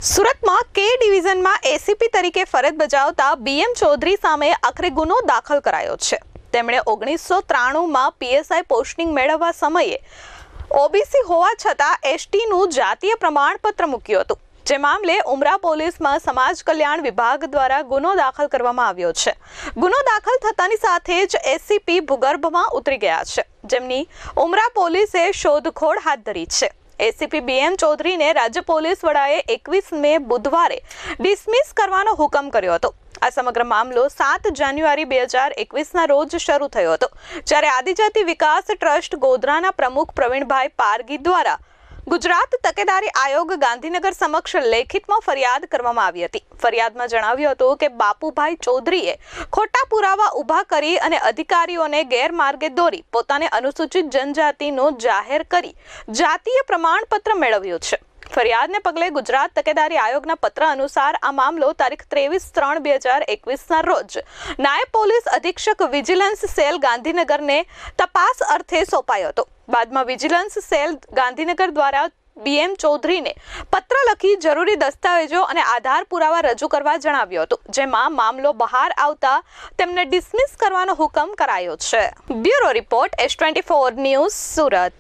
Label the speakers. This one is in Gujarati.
Speaker 1: સુરતમાં કે ડિવિઝનમાં એસીપી તરીકે ફરજ બજાવતા બીએમ ચૌધરી સામે આખરે ગુનો દાખલ કરાયો છે। તેમણે 1993માં પીએસઆઈ પોસ્ટિંગ મેળવવા સમયે ઓબીસી હોવા છતાં એસટીનું જાતીય પ્રમાણપત્ર મૂક્યું હતું, જે મામલે ઉમરા પોલીસમાં સમાજ કલ્યાણ વિભાગ દ્વારા ગુનો દાખલ કરવામાં આવ્યો છે। ગુનો દાખલ થતાની સાથે જ એસીપી ભૂગર્ભમાં ઉતરી ગયા છે, જેમની ઉમરા પોલીસે શોધખોળ હાથ ધરી છે। એસીપી બીએમ ચૌધરીને રાજ્ય પોલીસ વડાએ 21 મે બુધવારે ડિસમિસ કરવાનો હુકમ કર્યો હતો। આ સમગ્ર મામલો 7 જાન્યુઆરી 2021ના રોજ શરૂ થયો હતો, જ્યારે આદિજાતિ વિકાસ ટ્રસ્ટ ગોધરાના પ્રમુખ પ્રવીણભાઈ પારગી દ્વારા ગુજરાત તકેદારી આયોગ ગાંધીનગર સમક્ષ લેખિતમાં ફરિયાદ કરવામાં આવી હતી। ફરિયાદમાં જણાવ્યું હતું કે બાપુભાઈ ચૌધરીએ ખોટા પુરાવા ઊભા કરી અને અધિકારીઓને ગેરમાર્ગે દોરી પોતાને અનુસૂચિત જનજાતિનો જાહેર કરી જાતીય પ્રમાણપત્ર મેળવ્યું છે। ફરિયાદને પગલે ગુજરાત તકેદારી આયોગના પત્ર અનુસાર આ મામલો તારીખ 23/3/2021ના રોજ નાયબ પોલીસ અધિક્ષક વિજિલન્સ સેલ ગાંધીનગરને તપાસ અર્થે સોંપાયો હતો। બાદમાં વિજિલન્સ સેલ ગાંધીનગર દ્વારા બીએમ ચૌધરીને પત્ર લખી જરૂરી દસ્તાવેજો અને આધાર પુરાવા રજૂ કરવા જણાવ્યું હતું, જેમાં મામલો બહાર આવતા તેમને ડિસમિસ કરવાનો હુકમ કરાયો છે। Bureau report S24 news Surat.